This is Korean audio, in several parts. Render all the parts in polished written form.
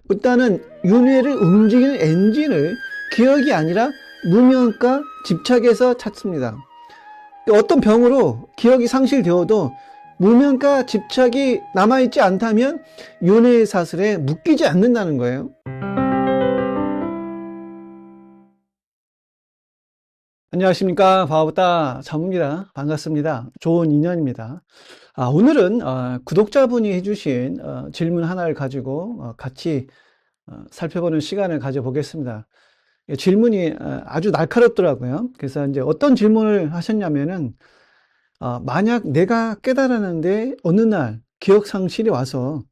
일단은 윤회를 움직이는 엔진을 기억이 아니라 무명과 집착에서 찾습니다. 어떤 병으로 기억이 상실되어도 무명과 집착이 남아있지 않다면 윤회의 사슬에 묶이지 않는다는 거예요. 안녕하십니까, 바오부따 자무입니다. 반갑습니다. 좋은 인연입니다. 오늘은 구독자분이 해주신 질문 하나를 가지고 같이 살펴보는 시간을 가져보겠습니다. 질문이 아주 날카롭더라고요. 그래서 이제 어떤 질문을 하셨냐면은 만약 내가 깨달았는데 어느 날 기억 상실이 와서,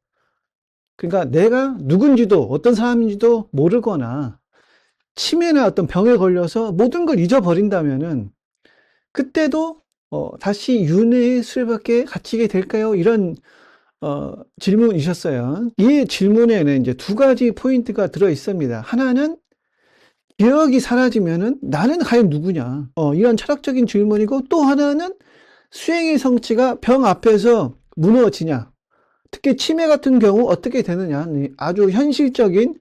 그러니까 내가 누군지도 어떤 사람인지도 모르거나 치매나 어떤 병에 걸려서 모든 걸 잊어버린다면은 그때도 다시 윤회의 수레바퀴에 갇히게 될까요? 이런 질문이셨어요. 이 질문에는 이제 두 가지 포인트가 들어 있습니다. 하나는 기억이 사라지면은 나는 과연 누구냐? 이런 철학적인 질문이고, 또 하나는 수행의 성취가 병 앞에서 무너지냐? 특히 치매 같은 경우 어떻게 되느냐? 아주 현실적인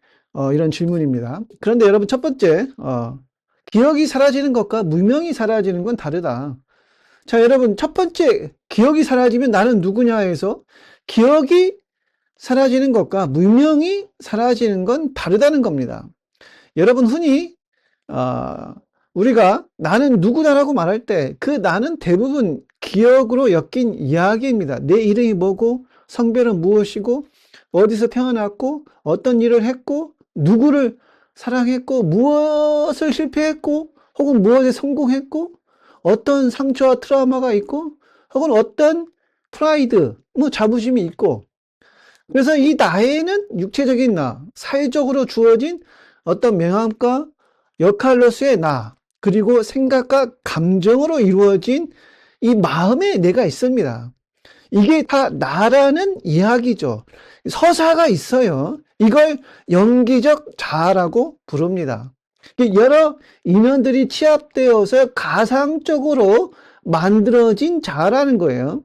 이런 질문입니다. 그런데 여러분, 첫 번째, 기억이 사라지는 것과 무명이 사라지는 건 다르다. 자, 여러분, 첫 번째, 기억이 사라지면 나는 누구냐에서 기억이 사라지는 것과 무명이 사라지는 건 다르다는 겁니다. 여러분, 흔히 우리가 나는 누구다라고 말할 때 그 나는 대부분 기억으로 엮인 이야기입니다. 내 이름이 뭐고, 성별은 무엇이고, 어디서 태어났고, 어떤 일을 했고, 누구를 사랑했고, 무엇을 실패했고, 혹은 무엇에 성공했고, 어떤 상처와 트라우마가 있고, 혹은 어떤 프라이드, 자부심이 있고, 그래서 이 나에는 육체적인 나, 사회적으로 주어진 어떤 명함과 역할로서의 나, 그리고 생각과 감정으로 이루어진 이 마음의 내가 있습니다. 이게 다 나라는 이야기죠. 서사가 있어요. 이걸 연기적 자아라고 부릅니다. 여러 인연들이 취합되어서 가상적으로 만들어진 자아라는 거예요.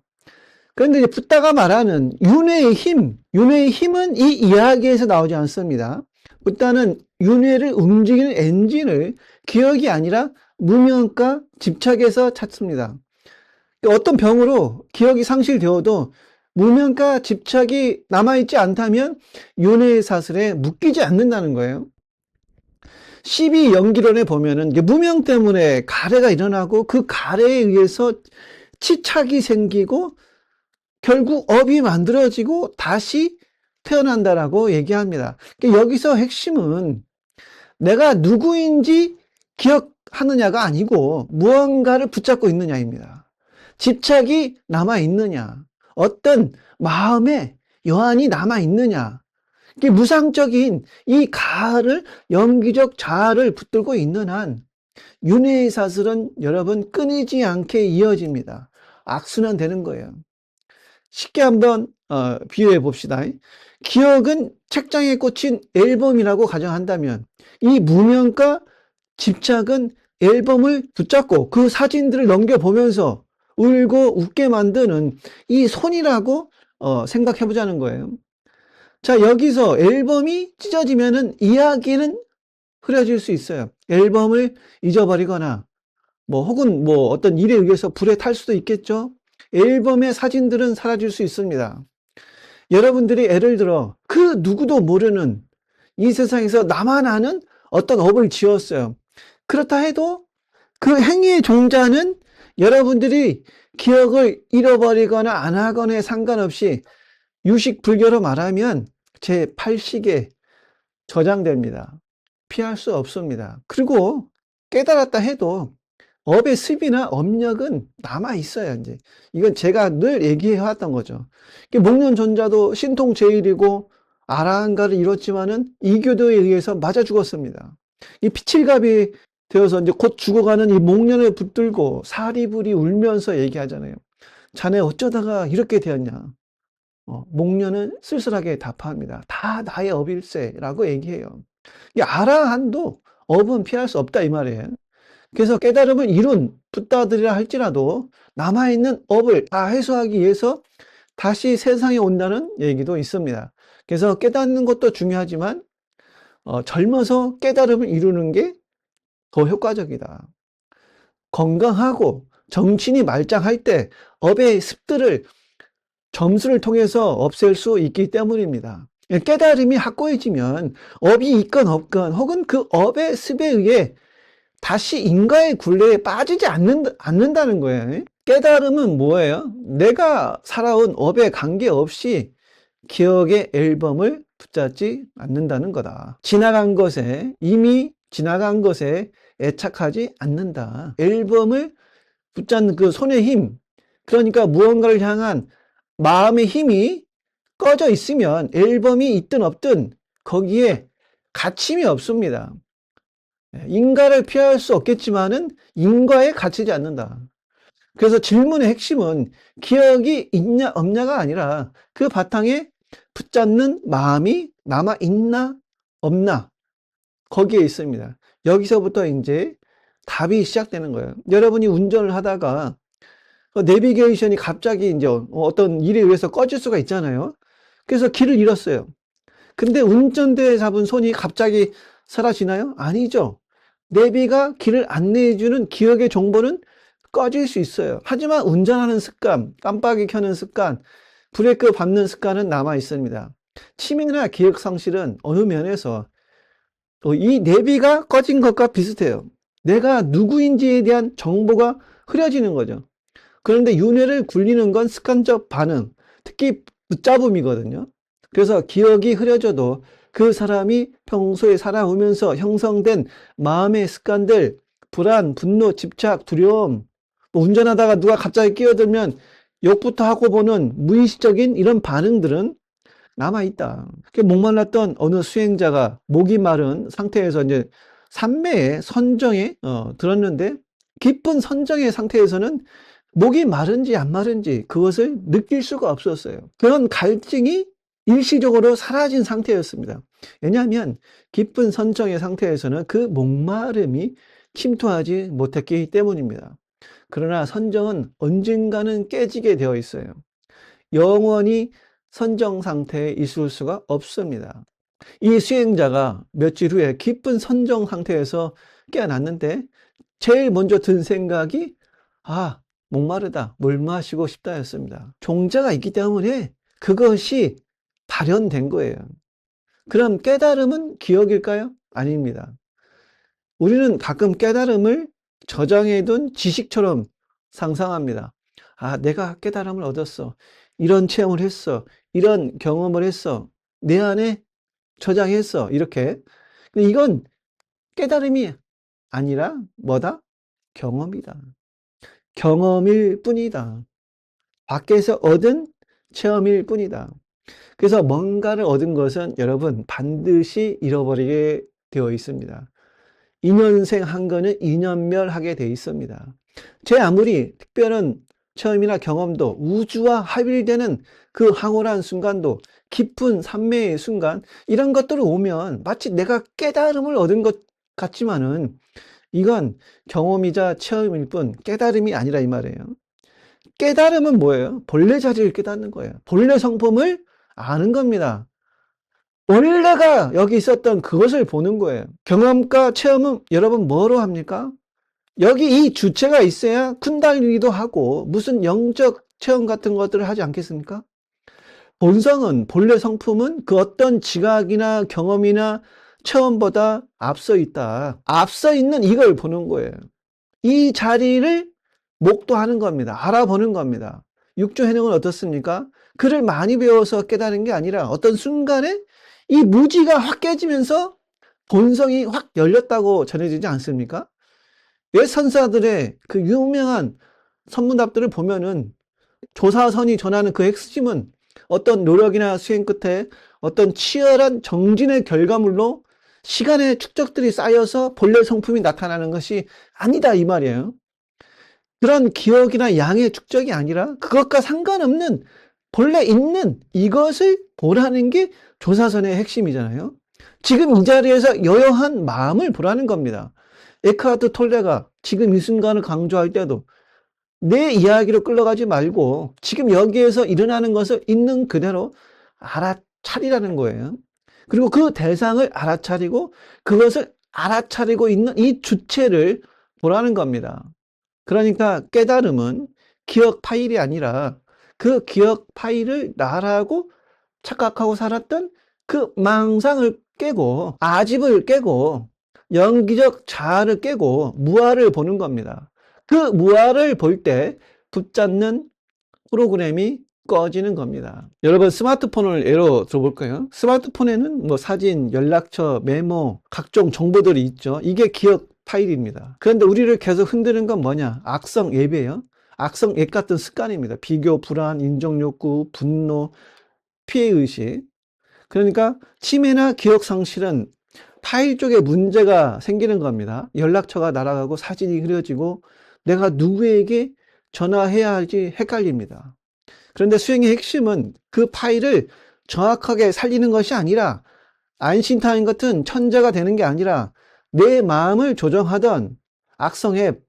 그런데 이제 붓다가 말하는 윤회의 힘은 이 이야기에서 나오지 않습니다. 붓다는 윤회를 움직이는 엔진을 기억이 아니라 무명과 집착에서 찾습니다. 어떤 병으로 기억이 상실되어도 무명과 집착이 남아있지 않다면 윤회의 사슬에 묶이지 않는다는 거예요. 12연기론에 보면은 무명 때문에 가래가 일어나고 그 가래에 의해서 치착이 생기고 결국 업이 만들어지고 다시 태어난다라고 얘기합니다. 여기서 핵심은 내가 누구인지 기억하느냐가 아니고 무언가를 붙잡고 있느냐입니다. 집착이 남아있느냐, 어떤 마음에 여한이 남아있느냐, 무상적인 이 가를, 연기적 자아를 붙들고 있는 한 윤회의 사슬은 여러분 끊이지 않게 이어집니다. 악순환되는 거예요. 쉽게 한번 비유해 봅시다. 기억은 책장에 꽂힌 앨범이라고 가정한다면 이 무명과 집착은 앨범을 붙잡고 그 사진들을 넘겨보면서 울고 웃게 만드는 이 손이라고 생각해 보자는 거예요. 자, 여기서 앨범이 찢어지면은 이야기는 흐려질 수 있어요. 앨범을 잊어버리거나 혹은 어떤 일에 의해서 불에 탈 수도 있겠죠. 앨범의 사진들은 사라질 수 있습니다. 여러분들이 예를 들어 그 누구도 모르는 이 세상에서 나만 아는 어떤 업을 지었어요. 그렇다 해도 그 행위의 종자는 여러분들이 기억을 잃어버리거나 안 하거나에 상관없이 유식 불교로 말하면 제8식에 저장됩니다. 피할 수 없습니다. 그리고 깨달았다 해도 업의 습이나 업력은 남아있어요, 이제. 이건 제가 늘 얘기해왔던 거죠. 목련존자도 신통 제일이고, 아라한가를 이뤘지만은 이교도에 의해서 맞아 죽었습니다. 이 피칠갑이 되어서 이제 곧 죽어가는 이 목련을 붙들고 사리불이 울면서 얘기하잖아요. 자네 어쩌다가 이렇게 되었냐. 목련은 쓸쓸하게 답합니다. 다 나의 업일세라고 얘기해요. 이 아라한도 업은 피할 수 없다, 이 말이에요. 그래서 깨달음을 이룬 붓다들이라 할지라도 남아있는 업을 다 해소하기 위해서 다시 세상에 온다는 얘기도 있습니다. 그래서 깨닫는 것도 중요하지만 젊어서 깨달음을 이루는 게 더 효과적이다. 건강하고 정신이 말짱할 때 업의 습들을 점수를 통해서 없앨 수 있기 때문입니다. 깨달음이 확고해지면 업이 있건 없건 혹은 그 업의 습에 의해 다시 인과의 굴레에 빠지지 않는다는 거예요. 깨달음은 뭐예요? 내가 살아온 업에 관계없이 기억의 앨범을 붙잡지 않는다는 거다. 이미 지나간 것에 애착하지 않는다. 앨범을 붙잡는 그 손의 힘, 그러니까 무언가를 향한 마음의 힘이 꺼져 있으면 앨범이 있든 없든 거기에 갇힘이 없습니다. 인과를 피할 수 없겠지만은 인과에 갇히지 않는다. 그래서 질문의 핵심은 기억이 있냐 없냐가 아니라 그 바탕에 붙잡는 마음이 남아 있나 없나 거기에 있습니다. 여기서부터 이제 답이 시작되는 거예요. 여러분이 운전을 하다가 내비게이션이 갑자기 이제 어떤 일에 의해서 꺼질 수가 있잖아요. 그래서 길을 잃었어요. 근데 운전대에 잡은 손이 갑자기 사라지나요? 아니죠. 내비가 길을 안내해주는 기억의 정보는 꺼질 수 있어요. 하지만 운전하는 습관, 깜빡이 켜는 습관, 브레이크 밟는 습관은 남아 있습니다. 치매나 기억 상실은 어느 면에서 이 내비가 꺼진 것과 비슷해요. 내가 누구인지에 대한 정보가 흐려지는 거죠. 그런데 윤회를 굴리는 건 습관적 반응, 특히 붙잡음이거든요. 그래서 기억이 흐려져도 그 사람이 평소에 살아오면서 형성된 마음의 습관들, 불안, 분노, 집착, 두려움, 운전하다가 누가 갑자기 끼어들면 욕부터 하고 보는 무의식적인 이런 반응들은 남아있다. 목말랐던 어느 수행자가 목이 마른 상태에서 이제 삼매의 선정에 들었는데 깊은 선정의 상태에서는 목이 마른지 안 마른지 그것을 느낄 수가 없었어요. 그런 갈증이 일시적으로 사라진 상태였습니다. 왜냐하면 깊은 선정의 상태에서는 그 목마름이 침투하지 못했기 때문입니다. 그러나 선정은 언젠가는 깨지게 되어 있어요. 영원히 선정 상태에 있을 수가 없습니다. 이 수행자가 며칠 후에 깊은 선정 상태에서 깨어났는데 제일 먼저 든 생각이 목마르다, 물 마시고 싶다 였습니다. 종자가 있기 때문에 그것이 발현된 거예요. 그럼 깨달음은 기억일까요? 아닙니다. 우리는 가끔 깨달음을 저장해둔 지식처럼 상상합니다. 내가 깨달음을 얻었어. 이런 체험을 했어. 이런 경험을 했어. 내 안에 저장했어. 이렇게. 근데 이건 깨달음이 아니라 뭐다? 경험이다. 경험일 뿐이다. 밖에서 얻은 체험일 뿐이다. 그래서 뭔가를 얻은 것은 여러분 반드시 잃어버리게 되어 있습니다. 인연생 한 거는 인연멸하게 되어 있습니다. 제 아무리 특별한 체험이나 경험도 우주와 합일되는 그 황홀한 순간도 깊은 삼매의 순간 이런 것들을 오면 마치 내가 깨달음을 얻은 것 같지만은 이건 경험이자 체험일 뿐 깨달음이 아니라 이 말이에요. 깨달음은 뭐예요? 본래 자리를 깨닫는 거예요. 본래 성품을 아는 겁니다. 원래가 여기 있었던 그것을 보는 거예요. 경험과 체험은 여러분 뭐로 합니까? 여기 이 주체가 있어야 쿤달리니도 하고 무슨 영적 체험 같은 것들을 하지 않겠습니까? 본성은, 본래 성품은 그 어떤 지각이나 경험이나 체험보다 앞서 있다. 앞서 있는 이걸 보는 거예요. 이 자리를 목도하는 겁니다. 알아보는 겁니다. 육조 해능은 어떻습니까? 글을 많이 배워서 깨달은 게 아니라 어떤 순간에 이 무지가 확 깨지면서 본성이 확 열렸다고 전해지지 않습니까? 왜 선사들의 그 유명한 선문답들을 보면은 조사선이 전하는 그 핵심은 어떤 노력이나 수행 끝에 어떤 치열한 정진의 결과물로 시간의 축적들이 쌓여서 본래 성품이 나타나는 것이 아니다 이 말이에요. 그런 기억이나 양의 축적이 아니라 그것과 상관없는 본래 있는 이것을 보라는 게 조사선의 핵심이잖아요. 지금 이 자리에서 여여한 마음을 보라는 겁니다. 에크하르트 톨레가 지금 이 순간을 강조할 때도 내 이야기로 끌려가지 말고 지금 여기에서 일어나는 것을 있는 그대로 알아차리라는 거예요. 그리고 그 대상을 알아차리고 그것을 알아차리고 있는 이 주체를 보라는 겁니다. 그러니까 깨달음은 기억 파일이 아니라 그 기억 파일을 나라고 착각하고 살았던 그 망상을 깨고 아집을 깨고 영기적 자아를 깨고 무아를 보는 겁니다. 그 무아를 볼 때 붙잡는 프로그램이 꺼지는 겁니다. 여러분 스마트폰을 예로 들어볼까요? 스마트폰에는 뭐 사진, 연락처, 메모, 각종 정보들이 있죠. 이게 기억 파일입니다. 그런데 우리를 계속 흔드는 건 뭐냐? 악성 앱이에요. 악성 앱 같은 습관입니다. 비교, 불안, 인정욕구, 분노, 피해의식. 그러니까 치매나 기억 상실은 파일 쪽에 문제가 생기는 겁니다. 연락처가 날아가고 사진이 흐려지고 내가 누구에게 전화해야 할지 헷갈립니다. 그런데 수행의 핵심은 그 파일을 정확하게 살리는 것이 아니라 아인슈타인 같은 천재가 되는 게 아니라 내 마음을 조정하던 악성 앱,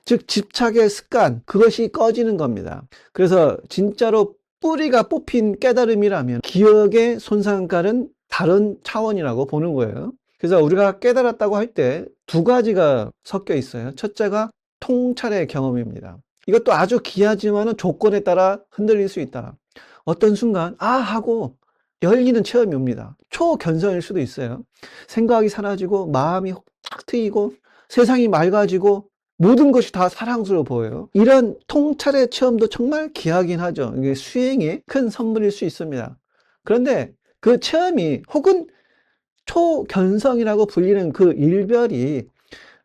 즉 집착의 습관, 그것이 꺼지는 겁니다. 그래서 진짜로 뿌리가 뽑힌 깨달음이라면 기억의 손상가는 다른 차원이라고 보는 거예요. 그래서 우리가 깨달았다고 할 때 두 가지가 섞여 있어요. 첫째가 통찰의 경험입니다. 이것도 아주 귀하지만 조건에 따라 흔들릴 수 있다. 어떤 순간 아 하고 열리는 체험이 옵니다. 초견성일 수도 있어요. 생각이 사라지고 마음이 탁 트이고 세상이 맑아지고 모든 것이 다 사랑스러워 보여요. 이런 통찰의 체험도 정말 귀하긴 하죠. 이게 수행의 큰 선물일 수 있습니다. 그런데 그 체험이 혹은 초견성이라고 불리는 그 일별이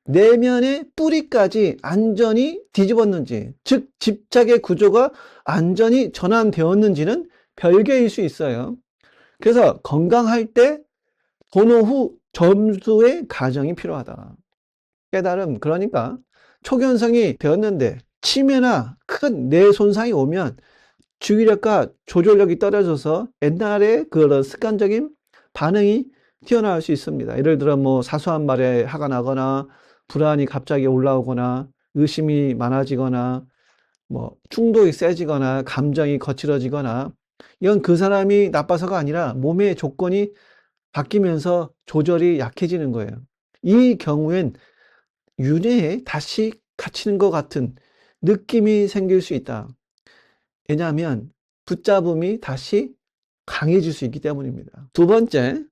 내면의 뿌리까지 안전히 뒤집었는지, 즉 집착의 구조가 안전히 전환되었는지는 별개일 수 있어요. 그래서 건강할 때 본호 후 점수의 가정이 필요하다. 깨달음, 그러니까 초견성이 되었는데 치매나 큰 뇌 손상이 오면 주의력과 조절력이 떨어져서 옛날에 그런 습관적인 반응이 튀어나올 수 있습니다. 예를 들어 뭐 사소한 말에 화가 나거나 불안이 갑자기 올라오거나 의심이 많아지거나 뭐 충동이 세지거나 감정이 거칠어지거나 이건 그 사람이 나빠서가 아니라 몸의 조건이 바뀌면서 조절이 약해지는 거예요. 이 경우엔 윤회에 다시 갇히는 것 같은 느낌이 생길 수 있다. 왜냐하면 붙잡음이 다시 강해질 수 있기 때문입니다. 두 번째,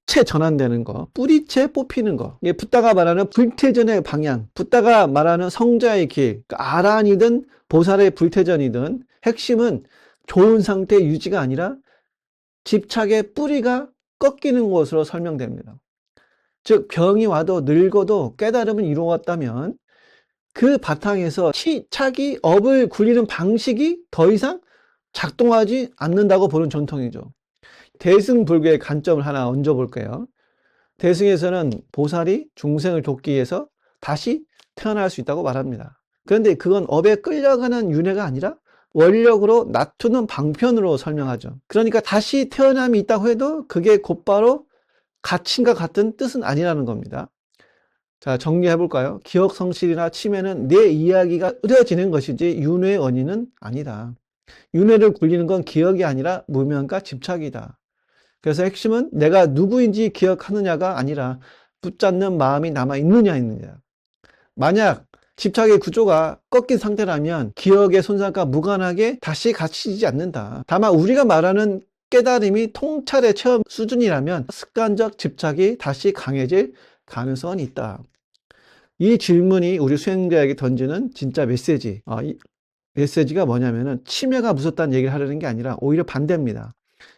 뿌리채 전환되는 거, 뿌리채 뽑히는 거. 이게 붓다가 말하는 불태전의 방향, 붓다가 말하는 성자의 길, 아란이든 보살의 불태전이든 핵심은 좋은 상태 유지가 아니라 집착의 뿌리가 꺾이는 것으로 설명됩니다. 즉 병이 와도 늙어도 깨달음을 이루었다면 그 바탕에서 치착이 업을 굴리는 방식이 더 이상 작동하지 않는다고 보는 전통이죠. 대승불교의 관점을 하나 얹어볼게요. 대승에서는 보살이 중생을 돕기 위해서 다시 태어날 수 있다고 말합니다. 그런데 그건 업에 끌려가는 윤회가 아니라 원력으로 놔두는 방편으로 설명하죠. 그러니까 다시 태어남이 있다고 해도 그게 곧바로 갇힌과 같은 뜻은 아니라는 겁니다. 자, 정리해 볼까요? 기억 성실이나 치매는 내 이야기가 흐려지는 것이지 윤회의 원인은 아니다. 윤회를 굴리는 건 기억이 아니라 무명과 집착이다. 그래서 핵심은 내가 누구인지 기억하느냐가 아니라 붙잡는 마음이 남아있느냐 있느냐. 만약 집착의 구조가 꺾인 상태라면 기억의 손상과 무관하게 다시 갇히지 않는다. 다만 우리가 말하는 깨달음이 통찰의 체험 수준이라면 습관적 집착이 다시 강해질 가능성은 있다. 이 질문이 우리 수행자에게 던지는 진짜 메시지. 이 메시지가 뭐냐면은 치매가 무섭다는 얘기를 하려는 게 아니라 오히려 반대입니다.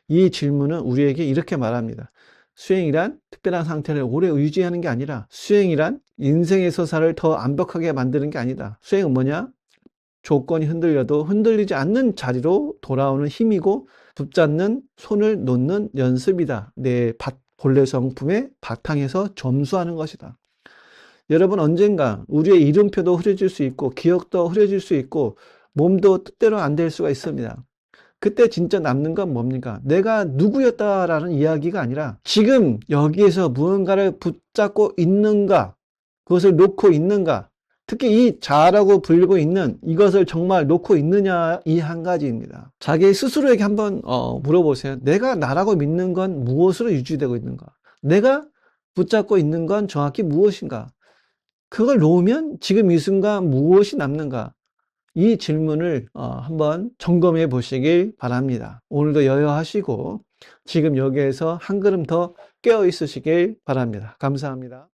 이 질문은 우리에게 이렇게 말합니다. 수행이란 특별한 상태를 오래 유지하는 게 아니라 수행이란 인생의 서사를 더 완벽하게 만드는 게 아니다. 수행은 뭐냐? 조건이 흔들려도 흔들리지 않는 자리로 돌아오는 힘이고 붙잡는 손을 놓는 연습이다. 내 본래 성품의 바탕에서 점수하는 것이다. 여러분 언젠가 우리의 이름표도 흐려질 수 있고 기억도 흐려질 수 있고 몸도 뜻대로 안 될 수가 있습니다. 그때 진짜 남는 건 뭡니까? 내가 누구였다라는 이야기가 아니라 지금 여기에서 무언가를 붙잡고 있는가, 그것을 놓고 있는가, 특히 이 자라고 불리고 있는 이것을 정말 놓고 있느냐, 이 한 가지입니다. 자기 스스로에게 한번 물어보세요. 내가 나라고 믿는 건 무엇으로 유지되고 있는가? 내가 붙잡고 있는 건 정확히 무엇인가? 그걸 놓으면 지금 이 순간 무엇이 남는가? 이 질문을 한번 점검해 보시길 바랍니다. 오늘도 여여하시고 지금 여기에서 한 걸음 더 깨어 있으시길 바랍니다. 감사합니다.